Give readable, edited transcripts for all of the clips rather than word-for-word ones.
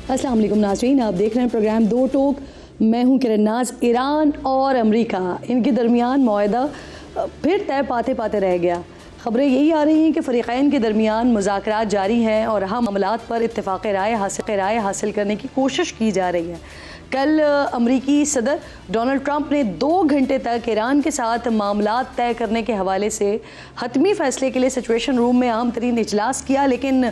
अस्सलाम वालेकुम नाज़रीन, आप देख रहे हैं प्रोग्राम दो टोक। मैं हूं किरण नाज। ईरान और अमेरिका इनके दरमियान मुआहदा फिर तय पाते पाते रह गया। खबरें यही आ रही हैं कि फ़रीक़ैन के दरमियान मुज़ाकरात जारी हैं और अहम मामलात पर इत्तेफ़ाक़ राय हासिल करने की कोशिश की जा रही है। कल अमरीकी सदर डोनाल्ड ट्रंप ने 2 घंटे तक ईरान के साथ मामलात तय करने के हवाले से हतमी फ़ैसले के लिए सिचुएशन रूम में अहम तरीन इजलास किया, लेकिन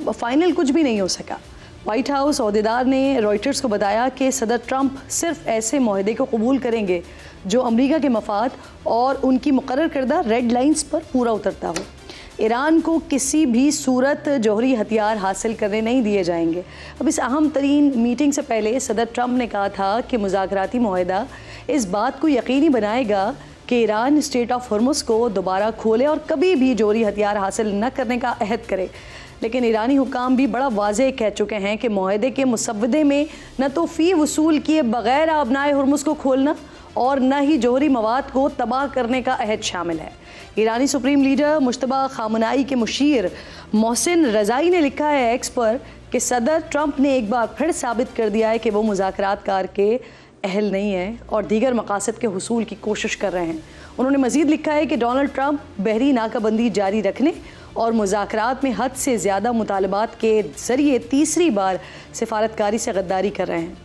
फ़ाइनल कुछ भी नहीं हो सका। वाइट हाउस अहदेदार ने रॉयटर्स को बताया कि सदर ट्रंप सिर्फ ऐसे मुआहदे को कबूल करेंगे जो अमरीका के मफाद और उनकी मुकर्रर करदा रेड लाइंस पर पूरा उतरता हो। ईरान को किसी भी सूरत जौहरी हथियार हासिल करने नहीं दिए जाएंगे। अब इस अहम तरीन मीटिंग से पहले सदर ट्रंप ने कहा था कि मुज़ाकराती मुआहदा इस बात को यकीनी बनाएगा कि ईरान स्ट्रेट ऑफ हॉर्मुज़ को दोबारा खोले और कभी भी जौहरी हथियार हासिल न करने का अहद करे। लेकिन ईरानी हुकाम भी बड़ा वाज़ेह कह चुके हैं कि मुआहदे के मुसव्वदे में न तो फ़ी वसूल किए बग़ैर आबनाए हॉर्मुज़ को खोलना और न ही जौहरी मवाद को तबाह करने का अहद शामिल है। ईरानी सुप्रीम लीडर मुश्तबा खामनाई के मुशीर मोहसिन रज़ाई ने लिखा है एक्स पर कि सदर ट्रंप ने एक बार फिर साबित कर दिया है कि वो मुज़ाकरातकार के अहल नहीं है और दीगर मकासद के हुसूल की कोशिश कर रहे हैं। उन्होंने मज़ीद लिखा है कि डोनाल्ड ट्रंप बहरी नाकाबंदी जारी रखने और मुज़ाकरात में हद से ज़्यादा मुतालबात के ज़रिए तीसरी बार सिफारतकारी से गद्दारी कर रहे हैं।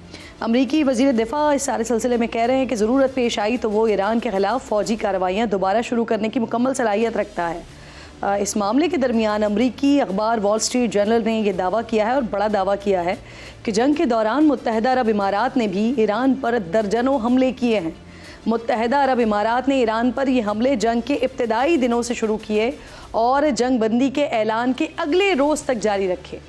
अमरीकी वज़ीर दिफ़ा इस सारे सिलसिले में कह रहे हैं कि ज़रूरत पेश आई तो वो ईरान के ख़िलाफ़ फ़ौजी कार्रवाइयाँ दोबारा शुरू करने की मुकम्मल सलाहियत रखता है। इस मामले के दरमियान अमरीकी अखबार वॉल स्ट्रीट जर्नल ने यह दावा किया है और बड़ा दावा किया है कि जंग के दौरान मुत्तहिदा अरब इमारात ने भी ईरान पर दर्जनों हमले किए हैं। मुत्तहिदा अरब इमारात ने ईरान पर ये हमले जंग के इब्तदाई दिनों से शुरू किए और जंग बंदी के ऐलान के अगले रोज़ तक जारी रखे।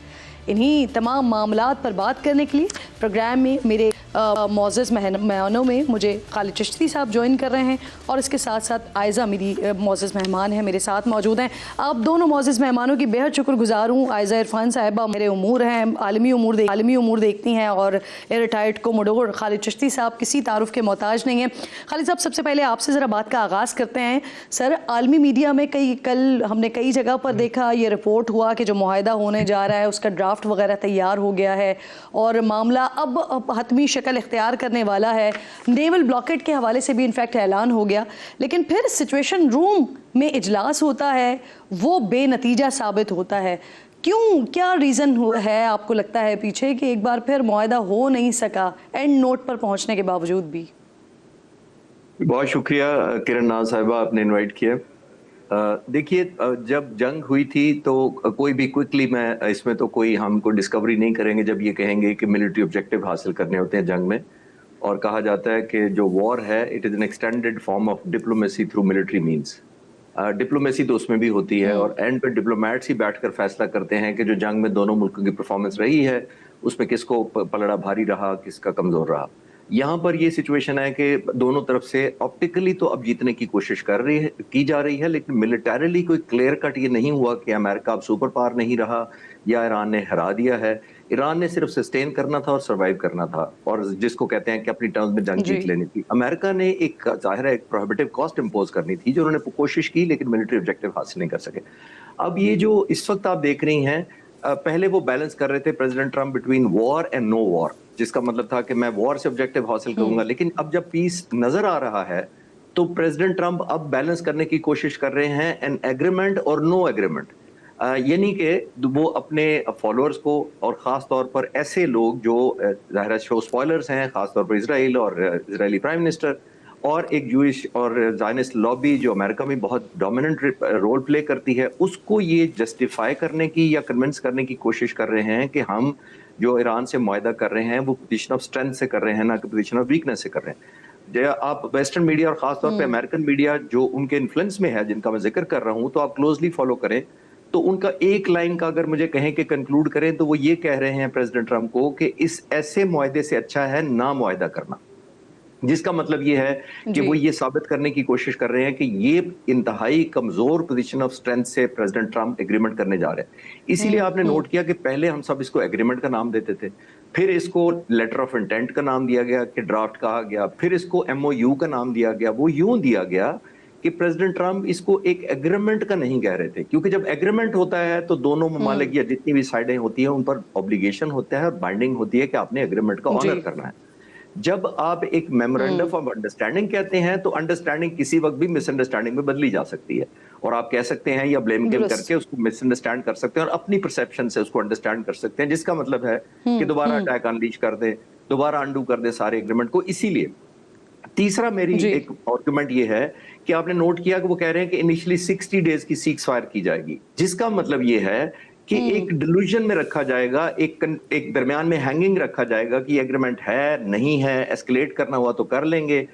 इन्हीं तमाम मामलात पर बात करने के लिए प्रोग्राम में मेरे मोअज़्ज़ज़ मेहमानों में मुझे खालिद चिश्ती साहब ज्वाइन कर रहे हैं और इसके साथ साथ आयज़ा मेरी मोअज़्ज़ज़ मेहमान हैं, मेरे साथ मौजूद हैं। आप दोनों मोअज़्ज़ज़ मेहमानों की बेहद शुक्रगुज़ार हूँ। आयज़ा इरफान साहिबा मेरे उमूर हैं, आलमी उमूर देखती हैं और रिटायर्ड कोमोडोर खालिद चिश्ती साहब किसी तारुफ़ के मोहताज नहीं हैं। खालिद साहब, सबसे पहले आपसे ज़रा बात का आगाज़ करते हैं। सर, आलमी मीडिया में कल हमने कई जगह पर देखा, ये रिपोर्ट हुआ कि जो मुआहदा होने जा रहा है उसका ड्राफ्ट वगैरह तैयार हो गया है और मामला अब हतमी शक्ल इख्तियार करने वाला है। नेवल ब्लॉकेट के हवाले से भी इनफैक्ट ऐलान हो गया, लेकिन फिर सिचुएशन रूम में इजलास होता है, वो बेनतीजा साबित होता है। क्यों, क्या रीज़न है आपको लगता है पीछे कि एक बार फिर मुआहदा हो नहीं सका एंड नोट पर पहुंचने के बावजूद भी? बहुत शुक्रिया किरण नाज साहिबा, आपने इनवाइट किया। देखिए, जब जंग हुई थी तो कोई भी क्विकली, मैं इसमें तो कोई हमको डिस्कवरी नहीं करेंगे जब ये कहेंगे कि मिलिट्री ऑब्जेक्टिव हासिल करने होते हैं जंग में, और कहा जाता है कि जो वॉर है it is an extended form of diplomacy through military means. Diplomacy तो उसमें भी होती है और एंड पे डिप्लोमेट्स ही बैठकर फैसला करते हैं कि जो जंग में दोनों मुल्कों की परफॉर्मेंस रही है उसमें किसको पलड़ा भारी रहा, किसका कमज़ोर रहा। यहाँ पर ये सिचुएशन है कि दोनों तरफ से ऑप्टिकली तो अब जीतने की कोशिश की जा रही है, लेकिन मिलिटरीली कोई क्लियर कट ये नहीं हुआ कि अमेरिका अब सुपर पावर नहीं रहा या ईरान ने हरा दिया है। ईरान ने सिर्फ सस्टेन करना था और सर्वाइव करना था, और जिसको कहते हैं कि अपनी टर्म्स में जंग जीत लेनी थी। अमेरिका ने एक जाहिर है एक प्रोहिबिटिव कॉस्ट इम्पोज करनी थी जो उन्होंने कोशिश की, लेकिन मिलिट्री ऑब्जेक्टिव हासिल नहीं कर सके। अब ये जो इस वक्त आप देख रही हैं, पहले वो बैलेंस कर रहे थे president Trump between war and no war, जिसका मतलब था कि मैं वॉर से ऑब्जेक्टिव हासिल करूंगा। लेकिन अब जब पीस नजर आ रहा है तो प्रेसिडेंट ट्रंप अब बैलेंस करने की कोशिश कर रहे हैं एन एग्रीमेंट और नो एग्रीमेंट। यानी कि वो अपने फॉलोअर्स को, और ख़ास तौर पर ऐसे लोग जो ज़ाहिर शो स्पॉयलर्स हैं, ख़ास तौर पर इसराइल और इजरायली प्राइम मिनिस्टर और एक जूइश और ज़ायनिस्ट लॉबी जो अमेरिका में बहुत डोमिनेंट रोल प्ले करती है, उसको ये जस्टिफाई करने की या कन्विंस करने की कोशिश कर रहे हैं कि हम जो ईरान से मुआहदा कर रहे हैं वो पोजीशन ऑफ स्ट्रेंथ से कर रहे हैं, ना कि पोजीशन ऑफ वीकनेस से कर रहे हैं। जो आप वेस्टर्न मीडिया और खासतौर पे अमेरिकन मीडिया जो उनके इन्फ्लुएंस में है, जिनका मैं जिक्र कर रहा हूँ, तो आप क्लोजली फॉलो करें तो उनका एक लाइन का अगर मुझे कहें कि कंक्लूड करें तो वो ये कह रहे हैं प्रेसिडेंट ट्रंप को कि इस ऐसे मुआहदे से अच्छा है ना मुआहदा करना। जिसका मतलब ये है कि वो ये साबित करने की कोशिश कर रहे हैं कि ये इंतहाई कमजोर पोजीशन ऑफ स्ट्रेंथ से प्रेसिडेंट ट्रंप एग्रीमेंट करने जा रहे हैं। इसीलिए आपने नोट किया कि पहले हम सब इसको एग्रीमेंट का नाम देते थे, फिर इसको लेटर ऑफ इंटेंट का नाम दिया गया कि ड्राफ्ट कहा गया, फिर इसको एमओयू का नाम दिया गया। वो यूं दिया गया कि प्रेसिडेंट ट्रंप इसको एक एग्रीमेंट का नहीं कह रहे थे, क्योंकि जब एग्रीमेंट होता है तो दोनों ममालिक या जितनी भी साइडें होती हैं उन पर ऑब्लिगेशन होता है और बाइंडिंग होती है कि आपने एग्रीमेंट का ऑनर जी। करना है। जब आप एक मेमोरेंडम ऑफ अंडरस्टैंडिंग कहते हैं तो अंडरस्टैंडिंग किसी वक्त भी मिसअंडरस्टैंडिंग में बदली जा सकती है, और आप कह सकते हैं या ब्लेम गेम दुरुस्त। करके उसको मिसअंडरस्टैंड कर सकते हैं और अपनी परसेप्शन से उसको अंडरस्टैंड कर सकते हैं, जिसका मतलब है कि दोबारा अटैक अनलीश कर दें, दोबारा अंडू कर दें सारे एग्रीमेंट को। इसीलिए तीसरा मेरी जी। एक आर्गुमेंट ये है कि आपने नोट किया कि वो कह रहे हैं कि इनिशियली 60 डेज की सीज फायर की जाएगी, जिसका मतलब ये है कि एक डिल्यूजन में रखा जाएगा, एक दरमियान में हैंगिंग रखा जाएगा कि एग्रीमेंट है नहीं है, एस्केलेट करना हुआ तो कर लेंगे।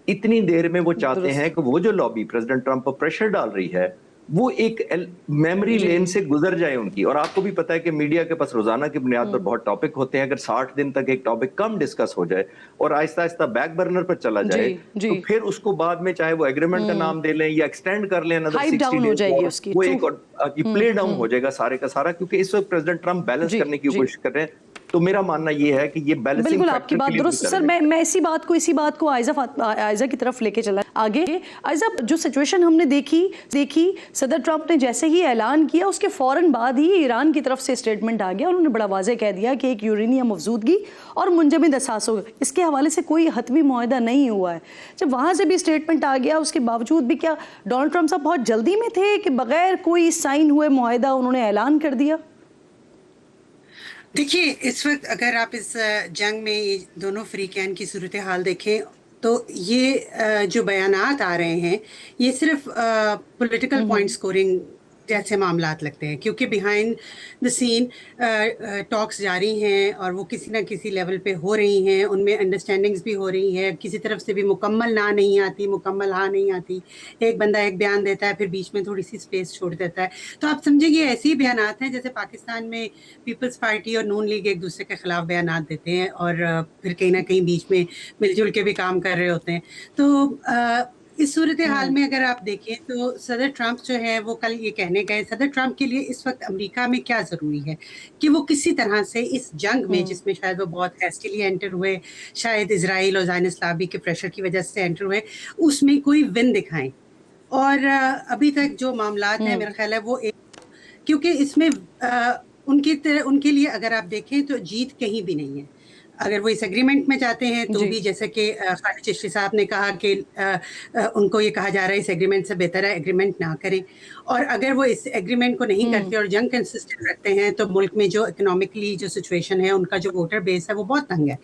इतनी देर में वो चाहते हैं दुरुस्त। कि वो जो लॉबी प्रेसिडेंट ट्रंप पर प्रेशर डाल रही है वो एक मेमोरी जी। लेन से गुजर जाए उनकी। और आपको भी पता है कि मीडिया के पास रोजाना की बुनियाद पर बहुत टॉपिक होते हैं, अगर 60 दिन तक एक टॉपिक कम डिस्कस हो जाए और आहिस्ता आहिस्ता बैक बर्नर पर चला जी। जाए, जी। तो फिर उसको बाद में चाहे वो एग्रीमेंट का नाम दे लें या एक्सटेंड कर लें अनदर हाइप 60 डाउन हो डेज जाएगी और उसकी। वो ट्रू। एक और प्ले डाउन हो जाएगा सारे का सारा, क्योंकि इस वक्त प्रेसिडेंट ट्रंप बैलेंस जी। करने की जी। कोशिश कर रहे हैं। तो मेरा मानना ये है कि ये बैलेंसिंग बिल्कुल आपकी फैक्टर के बात लिए दुरुस्त। सर मैं इसी बात को आयजा की तरफ लेके चला आगे। आयजा, जो सिचुएशन हमने देखी सदर ट्रंप ने जैसे ही ऐलान किया उसके फौरन बाद ही ईरान की तरफ से स्टेटमेंट आ गया। उन्होंने बड़ा वाज़ेह कह दिया कि एक यूरेनियम अफजूदगी और मुंजमद असासों इसके हवाले से कोई हतमी मुआहदा नहीं हुआ है। जब वहाँ से भी स्टेटमेंट आ गया, उसके बावजूद भी क्या डोनाल्ड ट्रंप साहब बहुत जल्दी में थे कि बगैर कोई साइन हुए मुआहदा उन्होंने ऐलान कर दिया? देखिए, इस वक्त अगर आप इस जंग में ये दोनों फ्रीकैन की सूरत हाल देखें तो ये जो बयानात आ रहे हैं ये सिर्फ पॉलिटिकल पॉइंट स्कोरिंग जैसे मामलात लगते हैं, क्योंकि बिहाइंड द सीन टॉक्स जारी हैं और वो किसी ना किसी लेवल पे हो रही हैं, उनमें अंडरस्टैंडिंग्स भी हो रही है, किसी तरफ से भी मुकम्मल ना नहीं आती, मुकम्मल हाँ नहीं आती। एक बंदा एक बयान देता है फिर बीच में थोड़ी सी स्पेस छोड़ देता है। तो आप समझिए ये ऐसे ही बयानात हैं जैसे पाकिस्तान में पीपल्स पार्टी और नून लीग एक दूसरे के खिलाफ बयानात देते हैं और फिर कहीं ना कहीं बीच में मिलजुल के भी काम कर रहे होते हैं। तो इस सूरत हाल में अगर आप देखें तो सदर ट्रंप जो है वो कल ये कहने गए, सदर ट्रंप के लिए इस वक्त अमेरिका में क्या ज़रूरी है कि वो किसी तरह से इस जंग में, जिसमें शायद वो बहुत हैस्टिली एंटर हुए, शायद इजराइल और ज़ायनिस्ट लॉबी के प्रेशर की वजह से एंटर हुए, उसमें कोई विन दिखाएं। और अभी तक जो मामलात हैं मेरा ख्याल है वो क्योंकि इसमें उनके लिए अगर आप देखें तो जीत कहीं भी नहीं है। अगर वो इस एग्रीमेंट में जाते हैं तो भी जैसे कि खालिद चिश्ती साहब ने कहा कि उनको ये कहा जा रहा है इस एग्रीमेंट से बेहतर है एग्रीमेंट ना करें, और अगर वो इस एग्रीमेंट को नहीं करते और जंग कंसिस्टेंट रखते हैं तो मुल्क में जो इकोनॉमिकली जो सिचुएशन है, उनका जो वोटर बेस है वो बहुत तंग है,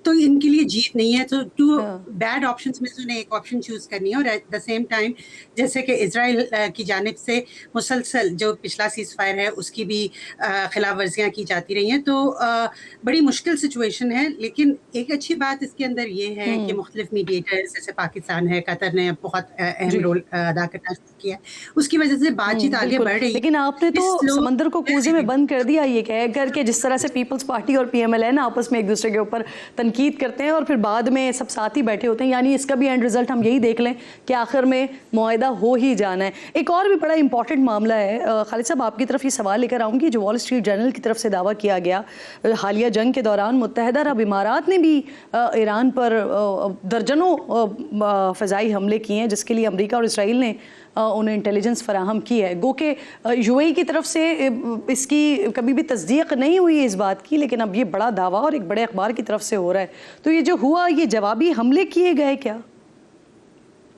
तो इनके लिए जीत नहीं है। तो टू बैड ऑप्शंस में से उन्हें एक ऑप्शन चूज करनी है। और एट द सेम टाइम जैसे कि इजराइल की जानिब से मुसलसल जो पिछला सीज फायर है उसकी भी खिलाफ वर्जियाँ की जाती रही हैं, तो बड़ी मुश्किल सिचुएशन है। लेकिन एक अच्छी बात इसके अंदर ये है कि मुख्तलिफ मीडिएटर्स जैसे पाकिस्तान है, कतर ने बहुत अहम रोल अदा करना शुरू किया है, उसकी वजह से बातचीत आगे बढ़ रही है। लेकिन आपने तो समंदर को कूजे में बंद कर दिया ये कह करके जिस तरह से पीपल्स पार्टी और पीएमएलएन आपस में एक दूसरे के ऊपर तनकीद करते हैं और फिर बाद में सब साथ ही बैठे होते हैं, यानी इसका भी एंड रिजल्ट हम यही देख लें कि आखिर में मुआहदा हो ही जाना है। एक और भी बड़ा इंपॉर्टेंट मामला है खालिद साहब, आपकी तरफ ये सवाल लेकर आऊँगी, जो वॉल स्ट्रीट जर्नल की तरफ से दावा किया गया हालिया जंग के दौरान मुत्तहिदा अरब इमारात ने भी ईरान पर दर्जनों फ़िज़ाई हमले किए हैं, जिसके लिए अमेरिका और इसराइल ने उन्हें इंटेलिजेंस फराहम की है। गो के यूएई की तरफ से इसकी कभी भी तस्दीक नहीं हुई इस बात की, लेकिन अब ये बड़ा दावा और एक बड़े अखबार की तरफ से हो रहा है। तो ये जो हुआ, ये जवाबी हमले किए गए क्या?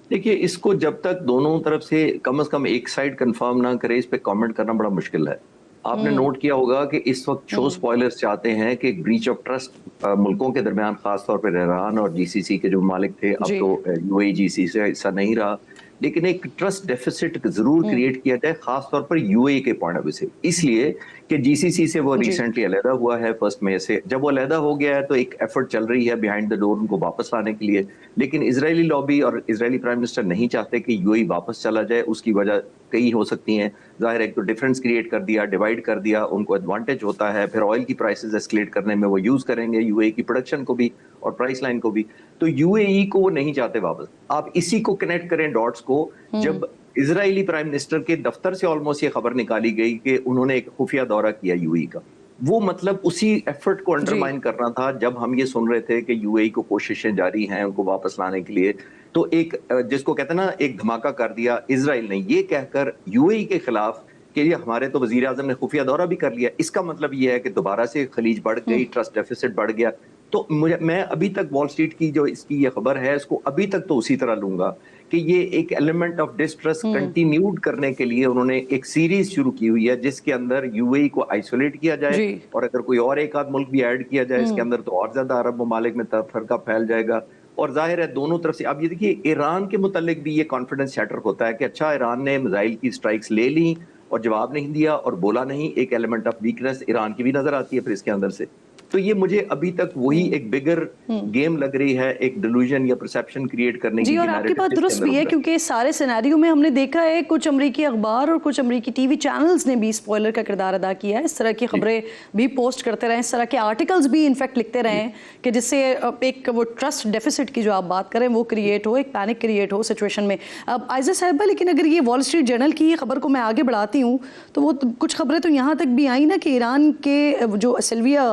देखिए, इसको जब तक दोनों तरफ से कम एक साइड कंफर्म ना करे, इस पे कमेंट करना बड़ा मुश्किल है। आपने नोट किया होगा कि इस वक्त शो स्पॉयलर्स चाहते हैं कि ब्रीच ऑफ ट्रस्ट मुल्कों के दरमियान, खासतौर पर ईरान और जीसीसी के जो मालिक थे, अब तो यूएई जीसीसी से हिस्सा नहीं रहा, लेकिन एक ट्रस्ट डेफिसिट जरूर क्रिएट किया जाए, खासतौर पर यूएई के पॉइंट ऑफ व्यू से, इसलिए कि जीसीसी से वो रिसेंटली अलहदा हुआ है 1 मई से। जब वो अलहदा हो गया है तो एक एफर्ट चल रही है बिहाइंड द डोर उनको वापस लाने के लिए, लेकिन इजरायली लॉबी और इजरायली प्राइम मिनिस्टर नहीं चाहते कि यूएई वापस चला जाए। उसकी वजह कई हो सकती हैं, जाहिर है, एक तो डिफरेंस क्रिएट कर दिया, डिवाइड कर दिया, उनको एडवांटेज होता है, फिर ऑयल की प्राइसेस एस्केलेट करने में वो यूज करेंगे यूएई की प्रोडक्शन को भी और प्राइस लाइन को भी, तो यूएई को वो नहीं चाहते वापस। आप इसी को कनेक्ट करें डॉट्स को, जब इजरायली प्राइम मिनिस्टर के दफ्तर से ऑलमोस्ट ये खबर निकाली गई कि उन्होंने एक खुफिया दौरा किया यूएई का, वो मतलब उसी एफर्ट को अंडरमाइन करना था। जब हम ये सुन रहे थे कि यूएई को कोशिशें जारी हैं उनको वापस लाने के लिए, तो एक जिसको कहते हैं ना, एक धमाका कर दिया इजराइल ने, ये कहकर यूएई के खिलाफ कि ये हमारे तो वजीर आजम ने खुफिया दौरा भी कर लिया। इसका मतलब ये है कि दोबारा से खलीज बढ़ गई, ट्रस्ट डेफिसिट बढ़ गया। तो मैं अभी तक वॉल स्ट्रीट की जो इसकी ये खबर है, इसको अभी तक तो उसी तरह लूंगा कि ये एक एलिमेंट ऑफ डिस्ट्रस्ट कंटिन्यूड करने के लिए उन्होंने एक सीरीज शुरू की हुई है, जिसके अंदर यूएई को आइसोलेट किया जाए, और अगर कोई और एक आध मुल्क भी ऐड किया जाए इसके अंदर, तो और ज्यादा अरब ममालिक में फरका फैल जाएगा। और जाहिर है दोनों तरफ से, अब ये देखिए ईरान के मुतालिक भी ये कॉन्फिडेंस शैटर होता है कि अच्छा, ईरान ने मिसाइल की स्ट्राइक्स ले ली और जवाब नहीं दिया और बोला नहीं, एक एलिमेंट ऑफ वीकनेस ईरान की भी नजर आती है फिर इसके अंदर से। तो ये मुझे अभी तक वही एक बिगर गेम लग रही है, एक डिल्यूजन या परसेप्शन क्रिएट करने की। जी, और आपकी बात दुरुस्त भी है, क्योंकि इस सारे सिनेरियो में हमने देखा है कुछ अमरीकी अखबार और कुछ अमरीकी टीवी चैनल्स ने भी स्पॉइलर का किरदार अदा किया है। इस तरह की खबरें भी पोस्ट करते रहे, इस तरह के आर्टिकल्स भी इनफैक्ट लिखते रहे कि जिससे एक वो ट्रस्ट डेफिसिट की जो आप बात करें वो क्रिएट हो, एक पैनिक क्रिएट हो सिचुएशन में। अब आयजा साहिबा, लेकिन अगर ये वॉल स्ट्रीट जर्नल की खबर को मैं आगे बढ़ाती हूँ तो वो कुछ खबरें तो यहाँ तक भी आई ना कि ईरान के जो सिल्विया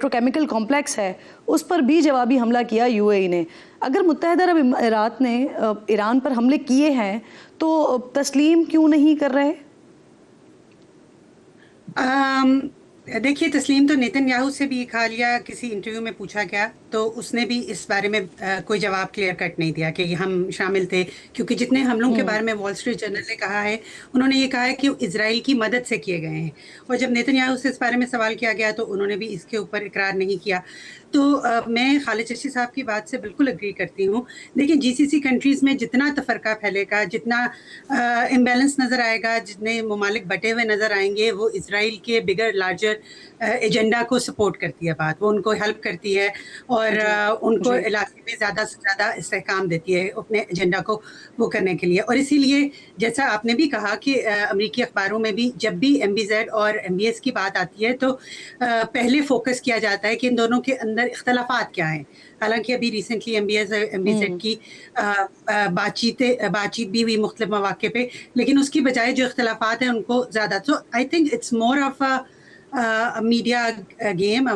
पेट्रोकेमिकल कॉम्प्लेक्स है उस पर भी जवाबी हमला किया यूएई ने। अगर मुत्तहिदा अरब अमीरात ने ईरान पर हमले किए हैं तो तस्लीम क्यों नहीं कर रहे? देखिए, तस्लीम तो नेतन्याहू से भी खा लिया, किसी इंटरव्यू में पूछा गया तो उसने भी इस बारे में कोई जवाब क्लियर कट नहीं दिया कि हम शामिल थे, क्योंकि जितने हमलों के बारे में वॉल स्ट्रीट जर्नल ने कहा है, उन्होंने ये कहा है कि इजराइल की मदद से किए गए हैं। और जब नेतन्याहू से इस बारे में सवाल किया गया तो उन्होंने भी इसके ऊपर इकरार नहीं किया। तो मैं खालिद चश्ती साहब की बात से बिल्कुल एग्री करती हूँ। देखिए, जीसीसी कंट्रीज़ में जितना तफरका फैलेगा, जितना इम्बैलेंस नज़र आएगा, जितने ममालिक बटे हुए नज़र आएंगे, वो इसराइल के बिगर लार्जर एजेंडा को सपोर्ट करती है बात, वो उनको हेल्प करती है और उनको इलाके में ज़्यादा से ज़्यादा इस्तेहकाम देती है अपने एजेंडा को वो करने के लिए। और इसीलिए जैसा आपने भी कहा कि अमरीकी अखबारों में भी जब भी MBZ और MBS की बात आती है तो पहले फोकस किया जाता है कि इन दोनों के अंदर इख्तलाफात क्या हैं। हालांकि अभी रिसेंटली MBS और MBZ की बातचीत भी हुई मुख्तलिफ मौके पे, लेकिन उसकी बजाय जो इख्तलाफात हैं उनको ज़्यादा, तो I think it's more of a media game,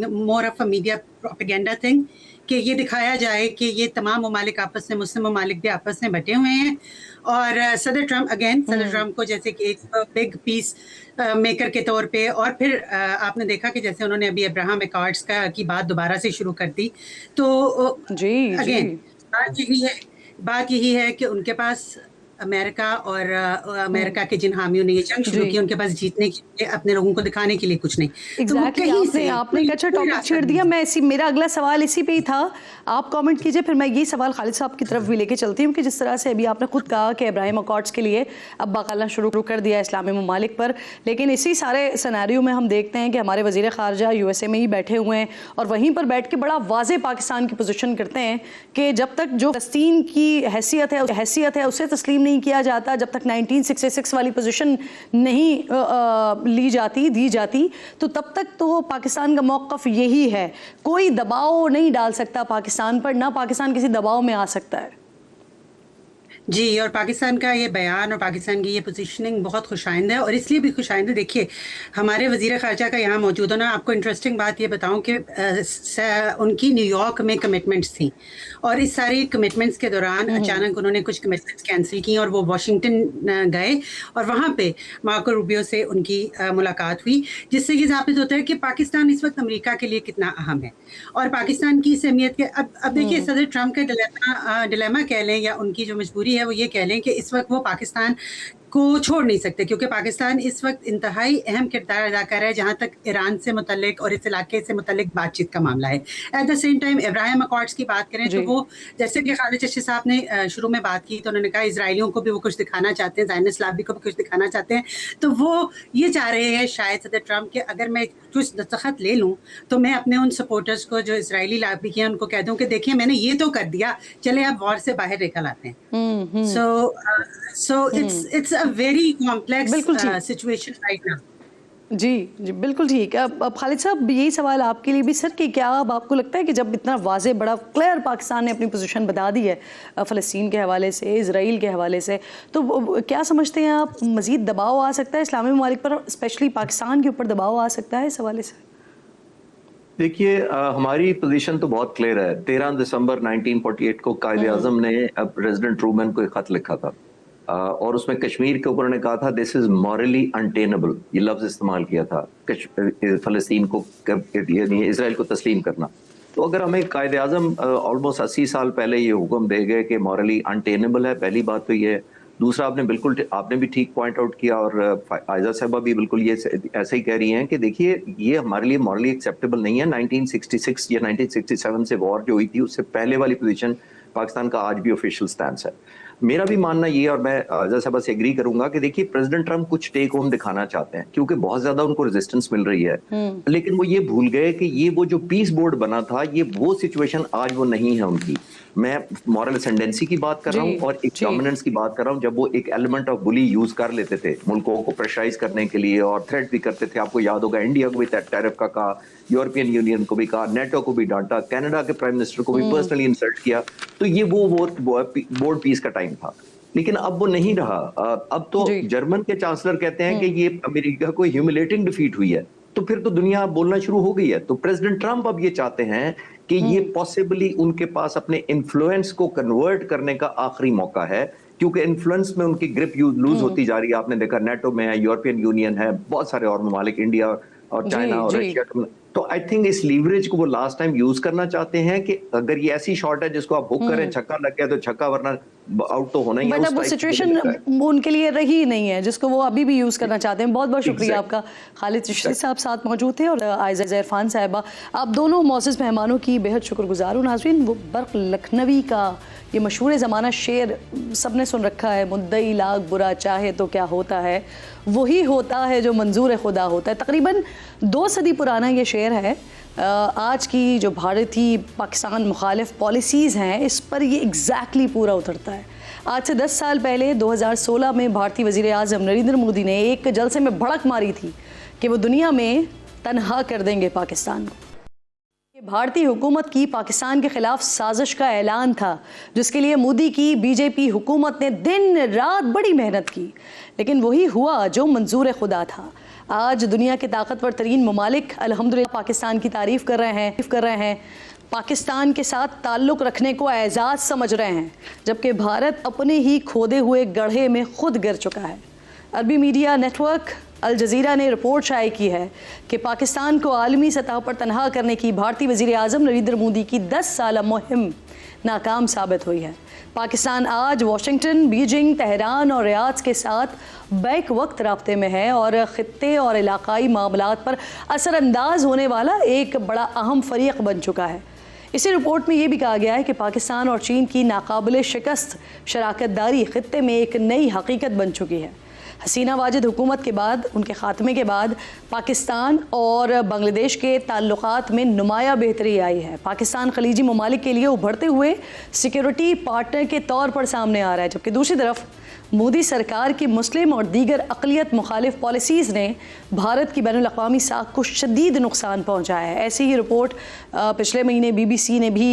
more of a media propaganda thing, कि ये दिखाया जाए कि ये तमाम ममालिक आपस में, मुस्लिम ममालिक भी आपस में बटे हुए हैं। और सदर ट्रम्प को जैसे कि एक बिग पीस मेकर के तौर पे, और फिर आपने देखा कि जैसे उन्होंने अभी अब्राहम अकॉर्ड्स की बात दोबारा से शुरू कर दी, तो अगेन बात यही है कि उनके पास अमेरिका और अमेरिका के जिन हामियों ने ये जंग शुरू की, उनके पास जीतने के लिए, अपने लोगों को दिखाने के लिए कुछ नहीं। Exactly, आपने एक अच्छा टॉपिक छेड़ दिया। मेरा अगला सवाल इसी पे ही था, आप कमेंट कीजिए, फिर मैं यही सवाल खालिद साहब की तरफ भी लेके चलती हूँ कि जिस तरह से अभी आपने खुद कहा कि अब्राहम अकॉर्ड्स के लिए अब बकाला शुरू कर दिया इस्लामी ममालिक पर, लेकिन इसी सारे सिनेरियो में हम देखते हैं कि हमारे वजीर खारजा USA में ही बैठे हुए हैं और वहीं पर बैठ के बड़ा वाज़े पाकिस्तान की पोजीशन करते हैं कि जब तक जो फ़लस्तीन की हैसियत है उसे तस्लीम नहीं किया जाता, जब तक 1966 वाली पोजीशन नहीं दी जाती, तो तब तक तो पाकिस्तान का मौक़िफ़ यही है। कोई दबाव नहीं डाल सकता पाकिस्तान पर, ना पाकिस्तान किसी दबाव में आ सकता है। जी, और पाकिस्तान का ये बयान और पाकिस्तान की ये पोजीशनिंग बहुत खुशाइंद है, और इसलिए भी खुशाइंद है, देखिए हमारे वज़ीर ख़ारजा का यहाँ मौजूद होना। आपको इंटरेस्टिंग बात ये बताऊँ कि उनकी न्यूयॉर्क में कमिटमेंट्स थी, और इस सारी कमिटमेंट्स के दौरान अचानक उन्होंने कुछ कमिटमेंट्स कैंसिल की और वो वाशिंगटन गए, और वहाँ पे मार्को रूबियो से उनकी मुलाकात हुई, जिससे ये साबित होता है कि पाकिस्तान इस वक्त अमेरिका के लिए कितना अहम है और पाकिस्तान की इस अहमियत के। अब देखिए, सदर ट्रम्प का डिलेमा कह लें या उनकी जो मजबूरी है वो ये कह लें कि इस वक्त वो पाकिस्तान को छोड़ नहीं सकते, क्योंकि पाकिस्तान इस वक्त इंतहाई अहम किरदार अदा कर रहा है जहाँ तक ईरान से मुतल्लिक और इस इलाके से मुतल्लिक बातचीत का मामला है। At the same time Abraham accords की बात करें तो वो, जैसे कि खालिद चश्ती साहब ने शुरू में बात की, तो उन्होंने कहा इजराइलियों को भी वो कुछ दिखाना चाहते हैं, ज़ायनिस्ट लॉबी को भी कुछ दिखाना चाहते हैं, तो वो ये चाह रहे हैं शायद सदर ट्रम्प के अगर मैं कुछ दस्तखत ले लूँ तो मैं अपने उन सपोर्टर्स को जो इसराइली लॉबी के हैं उनको कह दूँ कि देखिए मैंने ये तो कर दिया, चले आप वॉर से बाहर निकल आते हैं। So it's a very complex situation right now. जी जी बिल्कुल ठीक है। अब खालिद साहब यही सवाल आपके लिए भी सर कि क्या अब आपको लगता है कि जब इतना वाज़े बड़ा क्लियर पाकिस्तान ने अपनी पोजीशन बता दी है फ़लस्तीन के हवाले से, इजराइल के हवाले से, तो क्या समझते हैं आप मज़ीद दबाव आ सकता है इस्लामी ममालिक पर, स्पेशली पाकिस्तान के ऊपर दबाव आ सकता है इस हवाले से? देखिए, हमारी पोजीशन तो बहुत क्लियर है। 13 दिसंबर 1948 को कायदे आजम ने प्रेसिडेंट ट्रूमैन को एक खत लिखा था, और उसमें कश्मीर के ऊपर उन्होंने कहा था दिस इज मॉरली अनटेनेबल, ये लफ्ज इस्तेमाल किया था फलस्तीन को यानी इसराइल को तस्लीम करना। तो अगर हमें कायदे आजम ऑलमोस्ट 80 साल पहले ये हुक्म दे गए कि मॉरली अनटेनेबल है, पहली बात तो ये है। दूसरा, आपने भी ठीक पॉइंट आउट किया, और आयजा साहबा भी बिल्कुल ये ऐसे ही कह रही हैं कि देखिए ये हमारे लिए मॉरली एक्सेप्टेबल नहीं है। 1966 या 1967 से वॉर जो हुई थी उससे पहले वाली पोजीशन पाकिस्तान का आज भी ऑफिशियल स्टैंस है। मेरा भी मानना ये, और मैं आयजा साहबा से एग्री करूंगा कि देखिए प्रेसिडेंट ट्रंप कुछ टेक होम दिखाना चाहते हैं क्योंकि बहुत ज्यादा उनको रेजिस्टेंस मिल रही है, लेकिन वो ये भूल गए कि ये वो जो पीस बोर्ड बना था, ये वो सिचुएशन आज वो नहीं है उनकी। मैं मॉरल असेंडेंसी की बात कर रहा हूँ और एक डोमिनेंस की बात कर रहा हूँ, जब वो एक एलिमेंट ऑफ बुली यूज कर लेते थे मुल्कों को प्रेशराइज करने के लिए और थ्रेट भी करते थे। आपको याद होगा इंडिया को भी टैरिफ का कहा, यूरोपियन यूनियन को भी कहा, नेटो को भी डांटा, कनाडा के प्राइम मिनिस्टर को भी पर्सनली इंसल्ट किया। तो ये वो बोर्ड पीस का टाइम था, लेकिन अब वो नहीं रहा। अब तो जर्मन के चांसलर कहते हैं कि ये अमेरिका को ह्यूमिलेटिंग डिफीट हुई है, तो फिर तो दुनिया बोलना शुरू हो गई है। तो प्रेसिडेंट ट्रंप अब ये चाहते हैं कि ये पॉसिबली उनके पास अपने इन्फ्लुएंस को कन्वर्ट करने का आखिरी मौका है, क्योंकि इन्फ्लुएंस में उनकी ग्रिप लूज होती जा रही है। आपने देखा नेटो में है, यूरोपियन यूनियन है, बहुत सारे और ममालिक, इंडिया और चाइना और रशिया। तो आई थिंक इस लीवरेज को वो लास्ट टाइम यूज करना चाहते हैं कि अगर ये ऐसी शॉट है जिसको आप हुक करें, छक्का लग गया तो छक्का, वरना आउट तो होना ही है। बट अब वो सिचुएशन उनके लिए रही ही नहीं है जिसको वो अभी भी यूज करना चाहते हैं। बहुत बहुत शुक्रिया आपका। खालिद चिश्ती साहब साथ मौजूद थे और आयजा इरफान साहिबा, आप दोनों मौजूद मेहमानों की बेहद शुक्रगुजार हूँ। नाज़रीन, वो बर्क लखनवी का ये मशहूर ज़माना शेर सबने सुन रखा है, मुद्दई लाख बुरा चाहे तो क्या होता है, वही होता है जो मंजूर खुदा होता है। तकरीबन 2 सदी पुराना ये शेर है। आज की जो भारतीय पाकिस्तान मुखालिफ पॉलिसीज़ हैं इस पर ये एग्जैक्टली पूरा उतरता है। आज से 10 साल पहले 2016 में भारतीय वज़ीर आज़म नरेंद्र मोदी ने एक जलसे में भड़क मारी थी कि वो दुनिया में तन्हा कर देंगे पाकिस्तान को। भारतीय हुकूमत की पाकिस्तान के खिलाफ साजिश का ऐलान था, जिसके लिए मोदी की बीजेपी हुकूमत ने दिन रात बड़ी मेहनत की, लेकिन वही हुआ जो मंजूर खुदा था। आज दुनिया के ताकतवर तरीन ममालिक अल्हम्दुलिल्लाह पाकिस्तान की तारीफ कर रहे हैं, पाकिस्तान के साथ ताल्लुक़ रखने को एजाज़ समझ रहे हैं, जबकि भारत अपने ही खोदे हुए गड्ढे में खुद गिर चुका है। अरबी मीडिया नेटवर्क अल जज़ीरा ने रिपोर्ट शाये की है कि पाकिस्तान को आलमी सतह पर तनहा करने की भारतीय वज़ीर आज़म नरेंद्र मोदी की 10 साला मुहिम नाकाम साबित हुई है। पाकिस्तान आज वाशिंगटन, बीजिंग, तेहरान और रियाद के साथ बैक वक्त राब्ते में है और ख़ित्ते और इलाक़ाई मामलात पर असरअंदाज होने वाला एक बड़ा अहम फ़रीक़ बन चुका है। इसी रिपोर्ट में ये भी कहा गया है कि पाकिस्तान और चीन की नाकाबिल शिकस्त शराकतदारी ख़ित्ते में एक नई हकीकत बन चुकी है। हसीना वाजिद हुकूमत के बाद, उनके ख़ात्मे के बाद पाकिस्तान और बांग्लादेश के ताल्लुकात में नुमाया बेहतरी आई है। पाकिस्तान खलीजी ममालिक के लिए उभरते हुए सिक्योरिटी पार्टनर के तौर पर सामने आ रहा है, जबकि दूसरी तरफ मोदी सरकार की मुस्लिम और दीगर अक़लियत मुखालिफ पॉलिसीज़ ने भारत की बैनुल-अक़वामी साख को शदीद नुकसान पहुँचाया है। ऐसी ही रिपोर्ट पिछले महीने BBC ने भी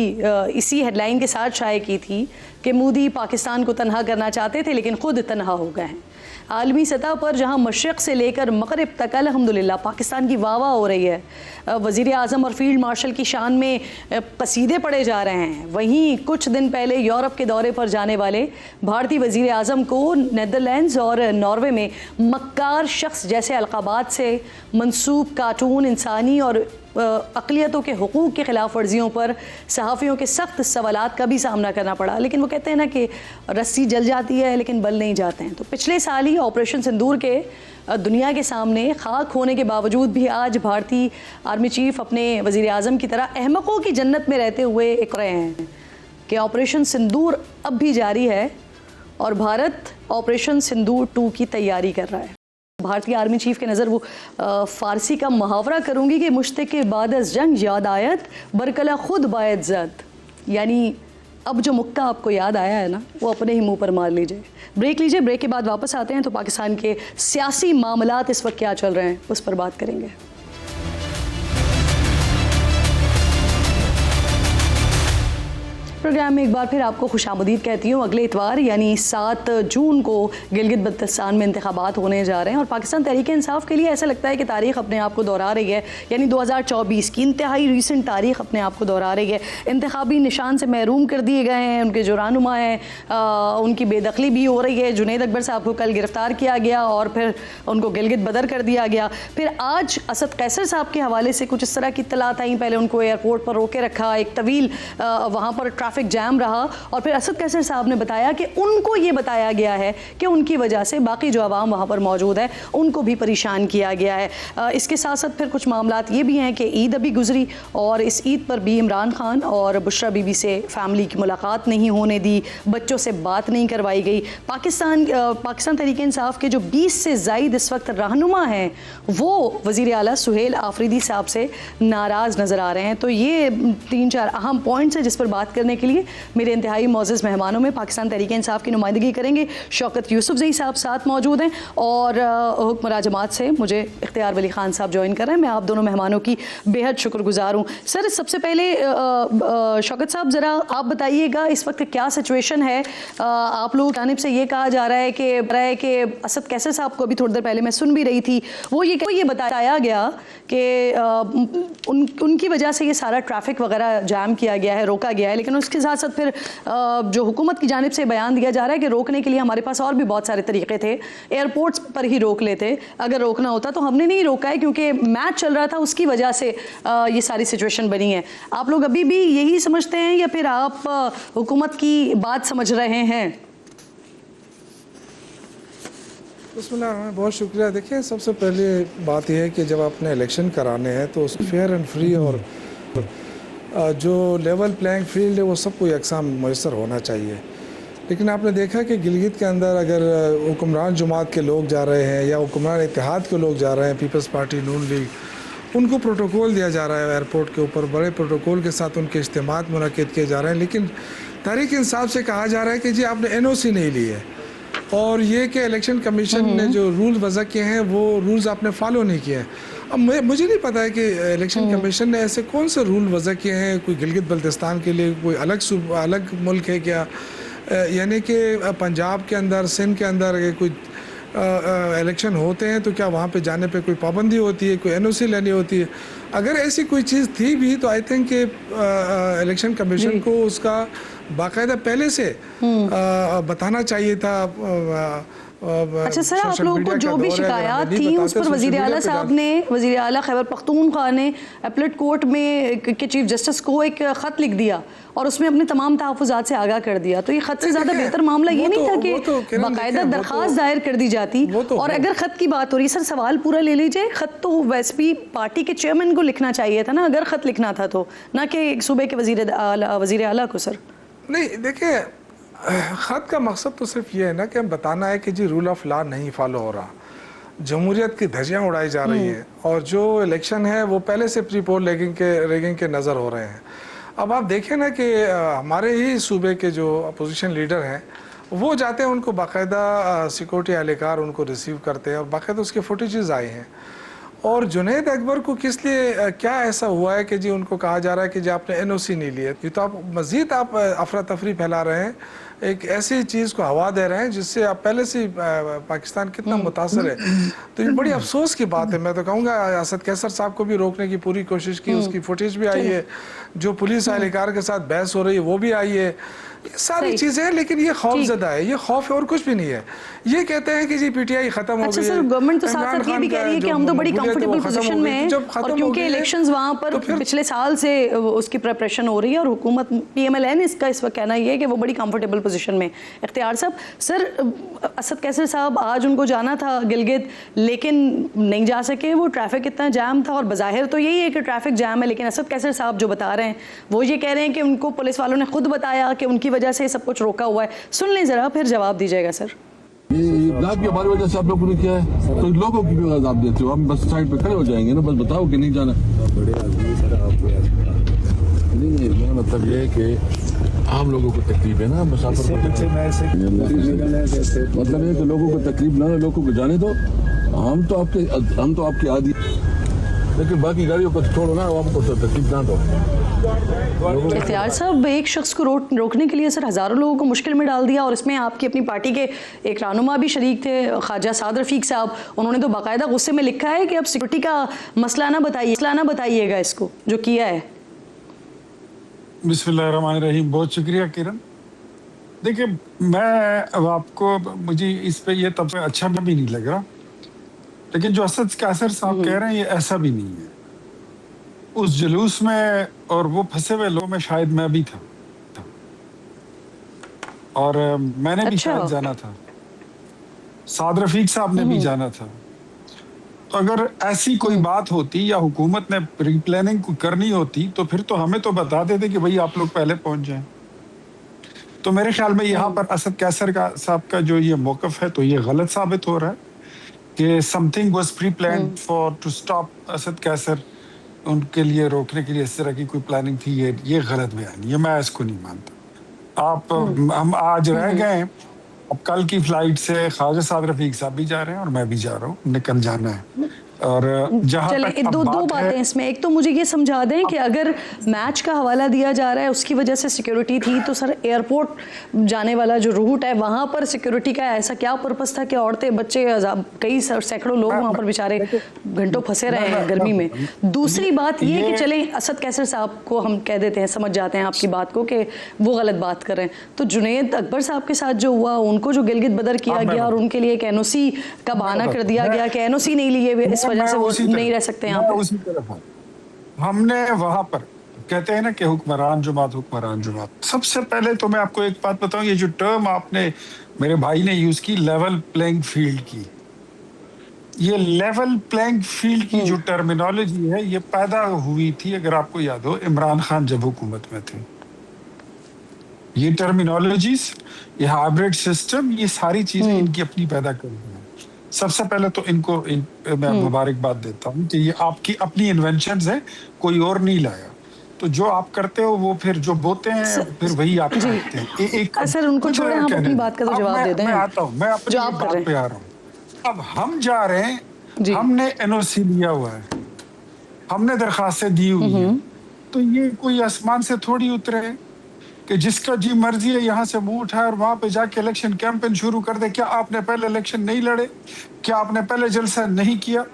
इसी हेडलाइन के साथ शाये की थी कि मोदी पाकिस्तान को तनहा करना चाहते थे लेकिन ख़ुद तनहा हो गए हैं। आलमी सतह पर जहां मशरक़ से लेकर मग़रिब तक अल्हम्दुलिल्लाह पाकिस्तान की वाह वाह हो रही है, वज़ीर आज़म और फील्ड मार्शल की शान में कसीदे पढ़े जा रहे हैं, वहीं कुछ दिन पहले यूरोप के दौरे पर जाने वाले भारतीय वज़ीर आज़म को नीदरलैंड्स और नॉर्वे में मक्कार शख्स जैसे अलक़ाबात से मंसूब कार्टून इंसानी और अक़लियतों के हुकूक़ की खिलाफ वर्जियों पर सहाफ़ियों के सख्त सवालात का भी सामना करना पड़ा। लेकिन वो कहते हैं ना कि रस्सी जल जाती है लेकिन बल नहीं जाते हैं। तो पिछले साल ही ऑपरेशन सिंदूर के दुनिया के सामने खाक होने के बावजूद भी आज भारतीय आर्मी चीफ अपने वज़ीर आज़म की तरह अहमकों की जन्नत में रहते हुए एक रहे हैं कि ऑपरेशन सिंदूर अब भी जारी है और भारत ऑपरेशन सिंदूर 2 की तैयारी कर रहा है। भारतीय आर्मी चीफ के नज़र वो फ़ारसी का मुहावरा करूँगी कि मुश्ते के बाद जंग याद आयत बरकला खुद बायत ज़द, यानी अब जो मुक्का आपको याद आया है ना, वो अपने ही मुंह पर मार लीजिए। ब्रेक लीजिए, ब्रेक के बाद वापस आते हैं तो पाकिस्तान के सियासी मामलात इस वक्त क्या चल रहे हैं उस पर बात करेंगे। प्रोग्राम में एक बार फिर आपको खुशामदीद कहती हूँ। अगले इतवार यानी 7 जून को गिलगित बल्तिस्तान में इंतखाबात होने जा रहे हैं और पाकिस्तान तहरीक इंसाफ के लिए ऐसा लगता है कि तारीख अपने आप को दोहरा रही है, यानी 2024 की इंतहाई रीसेंट तारीख अपने आप को दोहरा रही है। इंतखाबी निशान से महरूम कर दिए गए हैं उनके जो रहनुमा हैं, उनकी बेदखली भी हो रही है। जुनैद अकबर साहब को कल गिरफ्तार किया गया और फिर उनको गिलगित बदर कर दिया गया। फिर आज असद कैसर साहब के हवाले से कुछ इस तरह की इत्तलात आई। पहले उनको एयरपोर्ट पर रोके रखा, एक तवील वहाँ पर ट्रैफिक जैम रहा और फिर असद कैसर साहब ने बताया कि उनको ये बताया गया है कि उनकी वजह से बाकी जो आवाम वहाँ पर मौजूद है उनको भी परेशान किया गया है। इसके साथ साथ फिर कुछ मामलात ये भी हैं कि ईद अभी गुजरी और इस ईद पर भी इमरान खान और बुशरा बीबी से फैमिली की मुलाकात नहीं होने दी, बच्चों से बात नहीं करवाई गई। पाकिस्तान तहरीक इंसाफ के जो 20 से ज़ायद इस वक्त रहनुमा हैं वो वज़ीर आला सुहेल आफरीदी साहब से नाराज़ नज़र आ रहे हैं। तो ये 3-4 अहम पॉइंट्स हैं जिस पर बात करने के लिए मेरे इंतहाई मौजूद मेहमानों में पाकिस्तान तहरीक इंसाफ की नुमाइंदगी करेंगे शौकत यूसुफजई साहब साथ मौजूद हैं और हुक्मरान जमात से मुझे इख्तियार वली खान साहब ज्वाइन कर रहे हैं। मैं आप दोनों मेहमानों की बेहद शुक्रगुजार हूँ। सर, सबसे पहले शौकत साहब ज़रा आप बताइएगा इस वक्त क्या सिचुएशन है। आप लोगों की जानिब से ये कहा जा रहा है कि असद कैसर साहब को अभी थोड़ी देर पहले मैं सुन भी रही थी, वो ये बताया गया कि उनकी वजह से ये सारा ट्रैफिक वगैरह जाम किया गया है, रोका गया है। लेकिन उसके साथ साथ फिर जो हुकूमत की जानिब से बयान दिया जा रहा है कि रोकने के लिए हमारे पास और भी बहुत सारे तरीके थे, एयरपोर्ट्स पर ही रोक लेते अगर रोकना होता, तो हमने नहीं रोका है क्योंकि मैच चल रहा था, उसकी वजह से ये सारी सिचुएशन बनी है। आप लोग अभी भी यही समझते हैं या फिर आप हुकूमत की बात समझ रहे हैं? बिस्मिल्लाह, बहुत शुक्रिया। देखिए, सबसे पहले बात यह है कि जब आपने इलेक्शन कराने हैं तो फेयर एंड फ्री और जो लेवल प्लेइंग फील्ड है वो सबको यकसां मैसर होना चाहिए। लेकिन आपने देखा कि गिलगित के अंदर अगर हुक्मरान जमात के लोग जा रहे हैं या हुक्मरान इत्तेहाद के लोग जा रहे हैं, पीपल्स पार्टी, नून लीग, उनको प्रोटोकॉल दिया जा रहा है एयरपोर्ट के ऊपर, बड़े प्रोटोकॉल के साथ उनके इज्तिमात मुनक्किद किए जा रहे हैं। लेकिन तहरीक इंसाफ से कहा जा रहा है कि जी आपने NOC नहीं ली है और ये कि इलेक्शन कमीशन ने जो रूल वज़ा किए हैं वो रूल्स आपने फॉलो नहीं किए हैं। अब मुझे नहीं पता है कि इलेक्शन कमीशन ने ऐसे कौन से रूल वज़ा किए हैं, कोई गिलगित बल्तिस्तान के लिए कोई अलग मुल्क है क्या, यानी कि पंजाब के अंदर, सिंध के अंदर कोई इलेक्शन होते हैं तो क्या वहाँ पे जाने पे कोई पाबंदी होती है, कोई NOC लेनी होती है? अगर ऐसी कोई चीज़ थी भी तो आई थिंक कि इलेक्शन कमीशन को उसका बाकायदा पहले से बताना चाहिए था। अच्छा सर, आप लोगों को जो भी शिकायत थी उस पर वज़ीर आला साहब ने, वज़ीर आला खैबर पख्तूनख्वा ने अपीलेट कोर्ट में के चीफ जस्टिस को एक ख़त लिख दिया और उसमें अपने तमाम तहफ़्फ़ुज़ात से आगाह कर दिया। तो ये ख़त से ज़्यादा बेहतर मामला ये नहीं था कि बाकायदा दरख्वास्त दायर कर दी जाती। और अगर ख़त की बात हो रही है सर, सवाल पूरा ले लीजिए। ख़त तो वैसे भी पार्टी के चेयरमैन को लिखना चाहिए था ना, अगर ख़त लिखना था तो, ना कि सूबे के वज़ीर आला को। सर नहीं, देखिए, ख़त का मकसद तो सिर्फ ये है ना कि हम बताना है कि जी रूल ऑफ लॉ नहीं फॉलो हो रहा, जमहूरियत की धज्जियाँ उड़ाई जा रही हैं और जो इलेक्शन है वो पहले से प्री पोल रेगिंग के नज़र हो रहे हैं। अब आप देखें ना कि हमारे ही सूबे के जो अपोजिशन लीडर हैं वो जाते हैं, उनको बाकायदा सिक्योरिटी एहलकार उनको रिसीव करते हैं और बाकायदा उसके फुटेजेस आए हैं। और जुनैद अकबर को किस लिए, क्या ऐसा हुआ है कि जी उनको कहा जा रहा है कि जी आपने NOC नहीं लिया? ये तो आप मज़ीद अफरा तफरी फैला रहे हैं, एक ऐसी चीज़ को हवा दे रहे हैं जिससे आप पहले से पाकिस्तान कितना मुतासर है। तो ये बड़ी अफसोस की बात है। मैं तो कहूँगा असद कैसर साहब को भी रोकने की पूरी कोशिश की, उसकी फुटेज भी आई है, जो पुलिस एहलकार के साथ बहस हो रही है वो भी आई है, ये सारी चीज़ें हैं। लेकिन ये खौफजदा है, ये खौफ है और कुछ भी नहीं है। ये कहते हैं कि जी PTI ख़त्म हो गई है। अच्छा सर, गवर्नमेंट तो साथ साथ ये भी कह रही है कि हम तो बड़ी कंफर्टेबल पोजीशन में हैं और क्योंकि इलेक्शंस वहाँ पर पिछले साल से उसकी प्रिपरेशन हो रही है और हुकूमत PMLN इसका इस वक्त कहना ये है कि वो बड़ी कंफर्टेबल पोजीशन में। इख्तियार साहब, सर असद कैसर साहब आज उनको जाना था गिलगित लेकिन नहीं जा सके, वो ट्रैफिक इतना जाम था और बज़ाहिर तो यही है कि ट्रैफिक जाम है, लेकिन असद कैसर साहब जो बता रहे हैं वो ये कह रहे हैं कि उनको पुलिस वालों ने खुद बताया कि उनकी वजह से सब कुछ रोका हुआ है। सुन लें ज़रा, फिर जवाब दीजिएगा। सर ये ब्लैक की हमारी वजह से आप लोगों ने किया है, तो लोगों की भी आप देते हो, हम बस साइड पे खड़े हो जाएंगे ना, बस बताओ कि नहीं जाना। नहीं, मेरा मतलब ये है कि आम लोगों को तकलीफ है ना, मुसाफिर को तकलीफ। मतलब है कि लोगों को तकलीफ ना, लोगों को जाने दो। हम तो आपके आदि, लेकिन बाकी गाड़ियों को छोड़ो ना, आपको तो तकलीफ ना दो। इख्तियार साहब, एक शख्स को रोकने के लिए सर हज़ारों लोगों को मुश्किल में डाल दिया, और इसमें आपकी अपनी पार्टी के एक रहनुमा भी शरीक थे, ख्वाजा साद रफीक साहब। उन्होंने तो बाकायदा गुस्से में लिखा है कि अब सिक्योरिटी का मसला ना बताइएगा इसको जो किया है। बिस्मिल्लाहिर्रहमानिर्रहीम। बहुत शुक्रिया किरण। देखिए, मैं अब आपको, मुझे इस पे ये तब से अच्छा भी नहीं लग रहा, लेकिन जो असद कैसर साहब कह रहे हैं ये ऐसा भी नहीं है। उस जुलूस में और वो फंसे हुए लोगों में शायद मैं भी था, और मैंने भी शायद जाना था, साद रफीक साहब ने भी जाना था। तो अगर ऐसी कोई बात होती या हुकूमत ने प्री प्लानिंग करनी होती तो फिर तो हमें तो बता देते कि भाई आप लोग पहले पहुंच जाएं। तो मेरे ख्याल में यहाँ पर असद कैसर साहब का जो ये मौकफ है तो ये गलत साबित हो रहा है कि something was pre planned for to stop Asad Qaiser. उनके लिए रोकने के लिए इस तरह की कोई प्लानिंग थी, ये गलत बयान, ये मैं इसको नहीं मानता। हम आज रह गए, अब कल की फ्लाइट से ख्वाजा साद रफीक साहब भी जा रहे हैं और मैं भी जा रहा हूँ, निकल जाना है। और जहाँ तक दो बातें इसमें, एक तो मुझे ये समझा दें कि अगर मैच का हवाला दिया जा रहा है उसकी वजह से सिक्योरिटी थी, तो सर एयरपोर्ट जाने वाला जो रूट है वहाँ पर सिक्योरिटी का ऐसा क्या पर्पस था कि औरतें बच्चे कई सैकड़ों लोग वहाँ पर बेचारे घंटों फंसे रहे हैं गर्मी में। दूसरी बात ये कि चलें असद कैसर साहब को हम कह देते हैं, समझ जाते हैं आपकी बात को कि वो गलत बात कर रहे हैं, तो जुनैद अकबर साहब के साथ जो हुआ, उनको जो गिलगित बदर किया गया और उनके लिए एक एनओसी का बहाना कर दिया गया कि एनओसी नहीं लिए इस वजह से वो नहीं रह सकते यहाँ पे। उसी तरफ हमने वहां पर कहते हैं ना कि हुक्मरान जुमात। सबसे पहले तो मैं आपको एक बात बताऊं, ये जो टर्म आपने मेरे भाई ने यूज की लेवल प्लेइंग फील्ड की, ये लेवल प्लेइंग फील्ड की जो टर्मिनोलॉजी है ये पैदा हुई थी, अगर आपको याद हो, इमरान खान जब हुकूमत में थे। ये टर्मिनोलॉजीज, ये हाइब्रिड सिस्टम, ये सारी चीजें इनकी अपनी पैदा कर दी। सबसे पहले तो इनको मैं मुबारकबाद देता हूँ कि ये आपकी अपनी इन्वेंशंस है, कोई और नहीं लाया। तो जो आप करते हो वो फिर जो बोते हैं फिर वही आप करते हैं। सर उनको छोड़े, हम अपनी बात का तो जवाब दे दें। मैं आता हूँ, मैं अपनी बात पे आ रहा हूँ। अब हम जा रहे हैं, हमने एनओसी लिया हुआ है, हमने दरखास्तें दी हुई है, तो ये कोई आसमान से थोड़ी उतरे कि जिसका जी मर्जी है यहाँ से मुंह उठाए और वहां पे जाके इलेक्शन कैंपेन शुरू कर दे। क्या आपने पहले इलेक्शन नहीं लड़े? क्या आपने पहले जलसा नहीं किया?